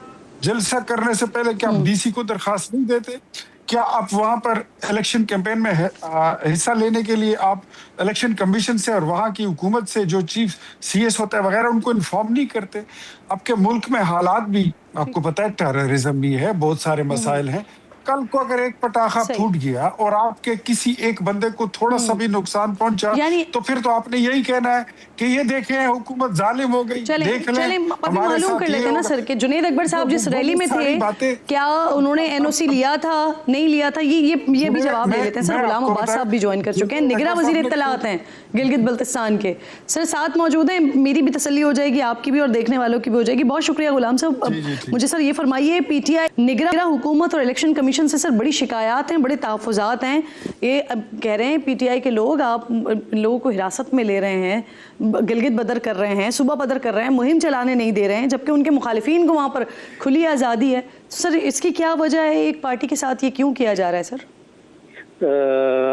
जलसा करने से पहले क्या आप डीसी को दरखास्त नहीं देते? क्या आप वहां पर इलेक्शन कैंपेन में हिस्सा लेने के लिए आप इलेक्शन कमीशन से और वहां की हुकूमत से जो चीफ सीएस होता है वगैरह उनको इन्फॉर्म नहीं करते? आपके मुल्क में हालात भी आपको पता है, टेररिज्म भी है, बहुत सारे मसाइल हैं। कल को अगर एक पटाखा फूट गया और आपके किसी एक बंदे को थोड़ा सा भी नुकसान पहुंचा तो फिर तो आपने यही कहना है कि ये देखें हुकूमत जालिम हो गई। देख लें, मालूम कर लेते ना सर कि जुनैद अकबर साहब जिस रैली में थे, क्या उन्होंने एनओसी लिया था, नहीं लिया था? ये भी जवाब दे देते हैं सर। गुलाम अब्बास साहब भी ज्वाइन कर चुके हैं, निगरां वजीर इत्तलात हैं गिलगित बल्तिस्तान के, सर साथ मौजूद हैं। मेरी भी तसल्ली हो जाएगी, आपकी भी, और देखने वालों की भी हो जाएगी। बहुत शुक्रिया गुलाम साहब। मुझे सर ये फरमाइए, पीटीआई निगरां हुकूमत और इलेक्शन कमीशन से सर बड़ी शिकायत हैं, बड़े तहफ़्फ़ुज़ात हैं। ये अब कह रहे हैं पीटीआई के लोग, आप लोगों को हिरासत में ले रहे हैं, गिलगित बदर कर रहे हैं, सूबा बदर कर रहे हैं, मुहिम चलाने नहीं दे रहे हैं, जबकि उनके मुखालिफिन को वहाँ पर खुली आज़ादी है। तो सर इसकी क्या वजह है? एक पार्टी के साथ ये क्यों किया जा रहा है सर?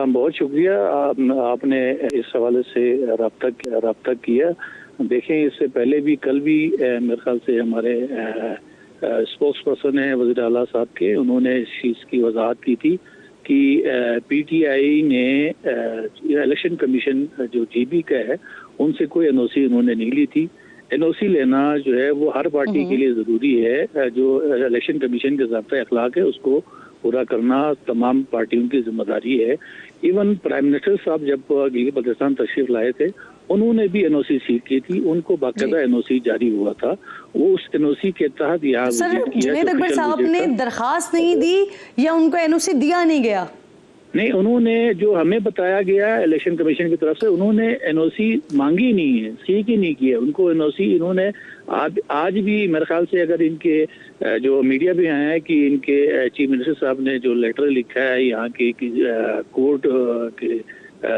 बहुत शुक्रिया, आपने इस हवाले से रब्ता किया। देखें, इससे पहले भी कल भी मेरे ख्याल से हमारे स्पोक्स पर्सन है वज़ीर आला साहब के, उन्होंने इस चीज़ की वजाहत की थी कि पीटीआई ने इलेक्शन कमीशन जो जीबी का है उनसे कोई एनओसी उन्होंने नहीं ली थी। एनओसी लेना जो है वो हर पार्टी के लिए ज़रूरी है। जो इलेक्शन कमीशन के ज़ाब्ता अखलाक है उसको पूरा करना तमाम पार्टियों की जिम्मेदारी है। इवन प्राइम मिनिस्टर साहब जब गिलगित बल्तिस्तान तशरीफ लाए थे, उन्होंने भी एनओसी सीख की थी, उनको बाकायदा एनओसी जारी हुआ था। वो उस एनओसी के तहत यहाँ जुनैद अकबर साहब ने दरखास्त नहीं दी या उनको एनओसी दिया नहीं गया? नहीं, उन्होंने जो हमें बताया गया इलेक्शन कमीशन की तरफ से, उन्होंने एनओसी मांगी नहीं है, सीख ही नहीं किया। उनको एनओसी इन्होंने आज भी मेरे ख्याल से, अगर इनके जो मीडिया भी आया है कि इनके चीफ मिनिस्टर साहब ने जो लेटर लिखा है यहाँ के कोर्ट के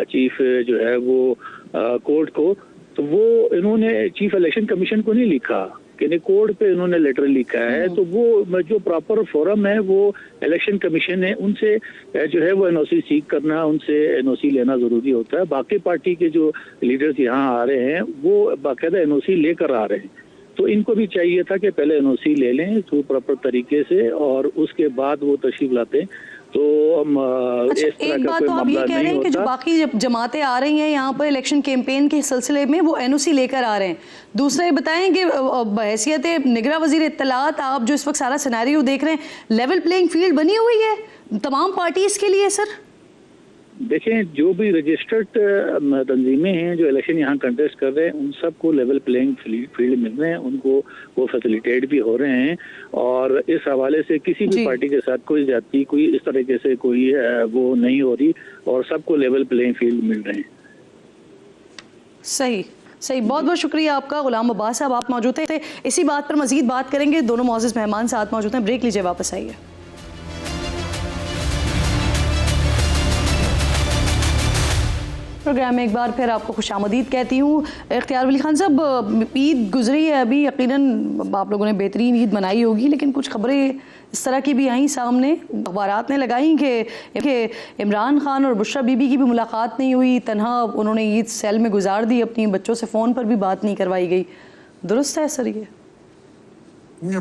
चीफ जो है वो कोर्ट को, तो वो इन्होंने चीफ इलेक्शन कमीशन को नहीं लिखा कि कोर्ट पे इन्होंने लेटर लिखा है। तो वो जो प्रॉपर फोरम है वो इलेक्शन कमीशन है, उनसे जो है वो एनओसी सीख करना, उनसे एनओसी लेना जरूरी होता है। बाकी पार्टी के जो लीडर्स यहाँ आ रहे हैं वो बाकायदा एनओसी लेकर आ रहे हैं, तो इनको भी चाहिए था कि पहले एनओसी ले लें थ्रू प्रॉपर तरीके से और उसके बाद वो तशरीफ लाते। तो अच्छा, एक बात तो आप ये कह रहे हैं कि जो बाकी जमातें आ रही हैं यहाँ पर इलेक्शन कैंपेन के सिलसिले में वो एनओसी लेकर आ रहे हैं। दूसरा ये बताएं कि बहैसियत निगरां वज़ीर इत्तलात आप जो इस वक्त सारा सिनेरियो देख रहे हैं, लेवल प्लेइंग फील्ड बनी हुई है तमाम पार्टीज के लिए? सर देखें, जो भी रजिस्टर्ड तंजीमें हैं जो इलेक्शन यहाँ कंटेस्ट कर रहे हैं उन सबको लेवल प्लेइंग फील्ड मिल रहे हैं, उनको वो फैसिलिटेट भी हो रहे हैं। और इस हवाले से किसी भी पार्टी के साथ कोई जाति, कोई इस तरीके से कोई वो नहीं हो रही और सबको लेवल प्लेइंग फील्ड मिल रहे हैं। सही सही, बहुत बहुत शुक्रिया आपका गुलाम अब्बास साहब, आप मौजूद थे। इसी बात पर मजीद बात करेंगे, दोनों मौजूद मेहमान साथ मौजूद हैं। ब्रेक लीजिए, वापस आइए। प्रोग्राम में एक बार फिर आपको खुशामदीद कहती हूँ। इख्तियार वली खान साहब, ईद गुजरी है अभी, यकीनन आप लोगों ने बेहतरीन ईद मनाई होगी, लेकिन कुछ खबरें इस तरह की भी आई सामने, अखबारात ने लगाई कि इमरान खान और बुशरा बीबी की भी मुलाकात नहीं हुई, तन्हा उन्होंने ईद सेल में गुजार दी, अपनी बच्चों से फ़ोन पर भी बात नहीं करवाई गई। दुरुस्त है सर ये?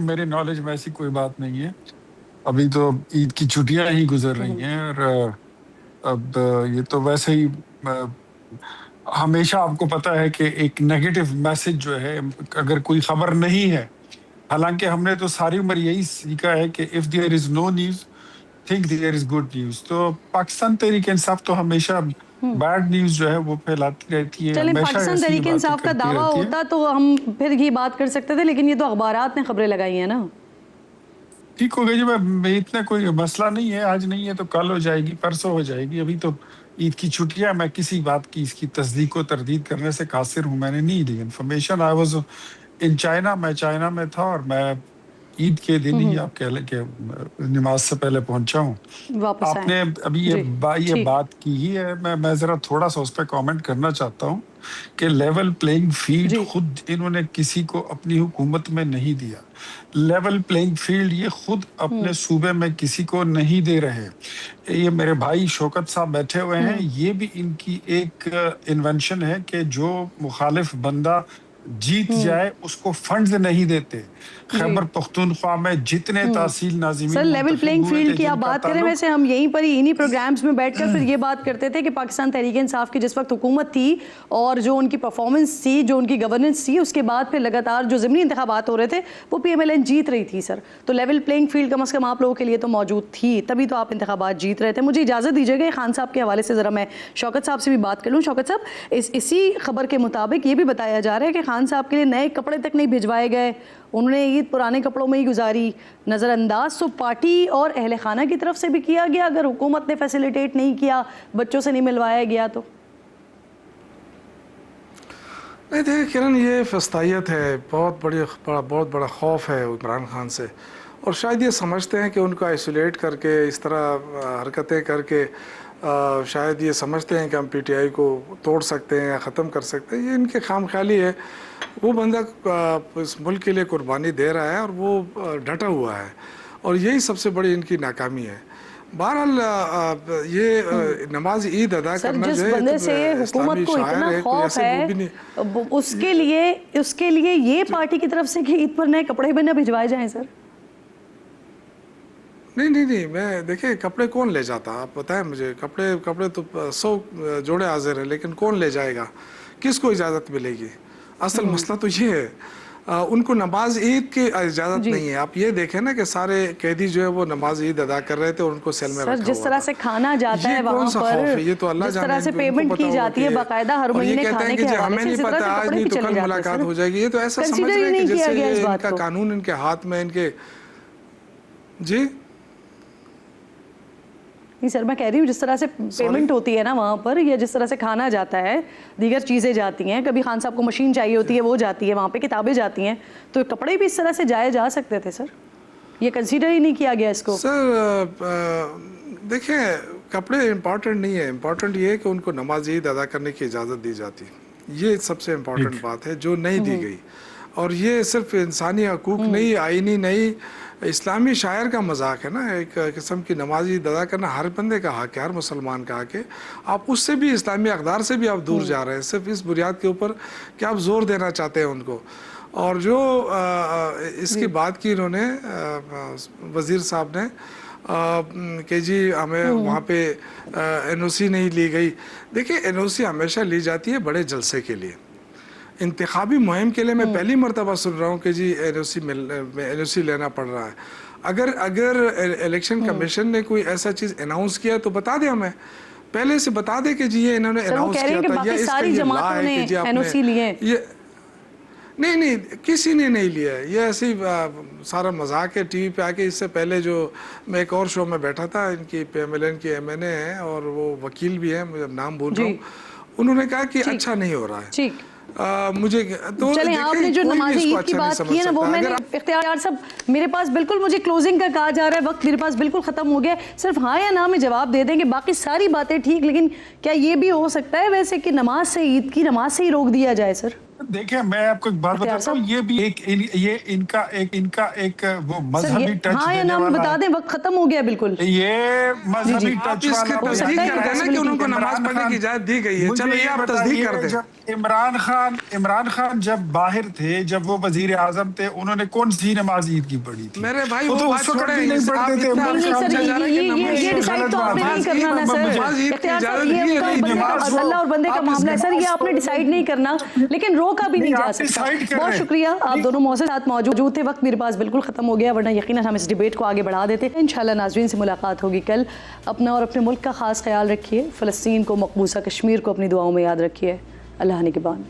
मेरे नॉलेज में ऐसी कोई बात नहीं है। अभी तो ईद की छुट्टियां ही गुजर रही हैं और अब ये तो वैसे ही हमेशा आपको पता है कि एक नेगेटिव मैसेज जो है, अगर कोई खबर नहीं है, हालांकि हमने तो सारी उम्र यही सीखा है कि if there is no news think there is good news. तो पाकिस्तान तहरीक इंसाफ तो हमेशा बैड न्यूज जो है वो फैलाती रहती है। चलें, पाकिस्तान तहरीक इंसाफ का दावा होता तो हम फिर ये बात कर सकते थे, लेकिन ये तो अखबारात ने खबरें लगाई हैं ना। ठीक हो गई जी, इतना कोई मसला नहीं है, आज नहीं है तो कल हो जाएगी, परसों हो जाएगी। अभी तो ईद की छुट्टियां, मैं किसी बात की इसकी तस्दीक व तरदीद करने से कासिर हूँ, मैंने नहीं the information. I was in China, मैं चाइना में था और मैं ईद के दिन ही आप कह लें कि नमाज से पहले पहुंचा हूँ। आपने अभी ये बात की ही है, मैं जरा थोड़ा सा उस पर कॉमेंट करना चाहता हूँ कि लेवल प्लेइंग फील्ड खुद इन्होंने किसी को अपनी हुकूमत में नहीं दिया। लेवल प्लेइंग फील्ड ये खुद अपने सूबे में किसी को नहीं दे रहे। ये मेरे भाई शौकत साहब बैठे हुए हैं, ये भी इनकी एक इन्वेंशन है कि जो मुखालिफ बंदा जीत जाए उसको फंड्स नहीं देते। खैबर पख्तूनख्वा में जितने तहसील नाज़िमीन, सर लेवल प्लेइंग फील्ड की आप बात करें, वैसे हम यहीं पर ही इन्हीं प्रोग्राम्स में बैठकर फिर ये बात करते थे कि पाकिस्तान तहरीक इंसाफ की जिस वक्त हुकूमत थी और जो उनकी परफॉर्मेंस थी, जो उनकी गवर्नेंस थी, उसके बाद फिर लगातार जो ज़मीनी इंतखाबात हो रहे थे वो PMLN जीत रही थी सर। तो लेवल प्लेइंग फील्ड कम अज़ कम आप लोगों के लिए तो मौजूद थी, तभी तो आप इंतखाबात जीत रहे थे। मुझे इजाज़त दीजिएगा खान साहब के हवाले से ज़रा मैं शौकत साहब से भी बात कर लूँ। शौकत साहब, इसी खबर के मुताबिक ये भी बताया जा रहा है कि खान साहब के लिए नए कपड़े तक नहीं भिजवाए गए, उन्होंने ईद पुराने कपड़ों में ही गुजारी। नज़रअंदाज तो पार्टी और अहले खाना की तरफ से भी किया गया, अगर हुकूमत ने फैसिलिटेट नहीं किया, बच्चों से नहीं मिलवाया गया तो। नहीं देखिए किरण, ये फस्तायत है, बहुत बड़ा खौफ है इमरान खान से, और शायद ये समझते हैं कि उनको आइसोलेट करके इस तरह हरकतें करके शायद ये समझते हैं कि हम PTI को तोड़ सकते हैं या ख़त्म कर सकते हैं। ये इनके खामख्याली है। वो बंदा इस मुल्क के लिए कुर्बानी दे रहा है और वो डटा हुआ है, और यही सबसे बड़ी इनकी नाकामी है। बहरहाल ये नमाज ईद अदा करना जिस बंदे से हुकूमत को इतना खौफ है, उसके लिए ये पार्टी की तरफ से कि ईद पर नए कपड़े भी न भिजवाए जाएं सर। नहीं, मैं देखिए कपड़े कौन ले जाता, आप बताएं मुझे। कपड़े तो 100 जोड़े हाजिर हैं, लेकिन कौन ले जाएगा, किसको इजाज़त मिलेगी? असल मसला तो ये है, उनको नमाज ईद की इजाज़त नहीं है। आप ये देखें ना कि सारे कैदी जो है वो नमाज ईद अदा कर रहे थे और उनको सेल में रखा हुआ था। जिस तरह से खाना जाता है वहाँ पर, ये तो अल्लाह जिस तरह से पेमेंट की जाती है बाकायदा हर महीने खाने के हवाले से, हमें नहीं पता आज नहीं तो कल मुलाकात हो जाएगी। ये तो ऐसा समझ रहे हैं कि जैसे इनका कानून इनके हाथ में, इनके जी नहीं सर, मैं कह रही हूँ जिस तरह से पेमेंट होती है ना वहाँ पर, या जिस तरह से खाना जाता है, दीगर चीज़ें जाती हैं, कभी खान साहब को मशीन चाहिए होती है वो जाती है, वहाँ पे किताबें जाती हैं, तो कपड़े भी इस तरह से जाए जा सकते थे सर। ये कंसीडर ही नहीं किया गया इसको। सर देखिए कपड़े इम्पोर्टेंट नहीं है, इम्पोर्टेंट ये है कि उनको नमाज ईद अदा करने की इजाज़त दी जाती, ये सबसे इम्पोर्टेंट बात है जो नहीं दी गई। और ये सिर्फ इंसानी हकूक़ नहीं, आइनी नहीं, इस्लामी शायर का मजाक है ना, एक किस्म की नमाज ईद अदा करना हर बंदे का हक है, हर मुसलमान का हक है। आप उससे भी, इस्लामी अक़दार से भी आप दूर जा रहे हैं सिर्फ इस बुनियाद के ऊपर कि आप जोर देना चाहते हैं उनको। और जो इसकी बात की इन्होंने वज़ीर साहब ने कि जी हमें वहाँ पे NOC नहीं ली गई। देखिए NOC हमेशा ली जाती है बड़े जलसे के लिए, इंतखाबी मुहिम के लिए मैं पहली मरतबा सुन रहा हूँ कि जी NOC लेना पड़ रहा है। अगर इलेक्शन कमीशन ने कोई ऐसा चीज़ अनाउंस किया तो बता दें, हमें पहले से बता दें कि जी ये इन्होंने अनाउंस किया था या इसका ये ला है कि जी आपने ये नहीं किसी ने नहीं लिया है, ये ऐसे ही सारा मजाक है टीवी पे आके। इससे पहले जो मैं एक और शो में बैठा था, इनकी PMLN की MNA है और वो वकील भी है, मुझे नाम भूल रहा हूँ, उन्होंने कहा कि अच्छा नहीं हो रहा है। मुझे तो चलें, आपने जो नमाज़ ईद की बात की है ना, वो मैंने इख्तियार साहब, मेरे पास बिल्कुल, मुझे क्लोजिंग का कहा जा रहा है, वक्त मेरे पास बिल्कुल ख़त्म हो गया, सिर्फ हाँ या ना में जवाब दे देंगे, बाकी सारी बातें ठीक, लेकिन क्या ये भी हो सकता है वैसे कि नमाज से, ईद की नमाज से ही रोक दिया जाए? सर देखिए, मैं आपको एक बात बताता हूँ, ये भी इनका एक वो मजहबी टच हाँ या ना में बता दें, वक्त खत्म हो गया बिल्कुल। ये मजहबी टच इसका तस्दीक कर देना कि उनको नमाज पढ़ने की इजाजत दी गई है। चलो ये आप तस्दीक कर दें। इमरान खान जब बाहर थे, जब वो वजीर आजम थे, उन्होंने कौन सी नमाज ईद की पढ़ी थी? मेरे भाई वो तो उस वक्त भी नहीं पढ़ते थे। ये डिसाइड तो आपने नहीं करना ना सर, अल्लाह और बंदे का मामला है सर, ये आपने डिसाइड नहीं करना, लेकिन रोका भी नहीं जा सकता। बहुत शुक्रिया, आप दोनों मौजूद साथ मौजूद थे। वक्त मेरे पास बिल्कुल खत्म हो गया, वरना यकीनन हम इस डिबेट को आगे बढ़ा देते। इंशाल्लाह नाज़रीन से मुलाकात होगी कल। अपना और अपने मुल्क का खास ख्याल रखिए, फ़लस्तीन को, मकबूसा कश्मीर को अपनी दुआओं में याद रखिए। अल्लाह निगहबान।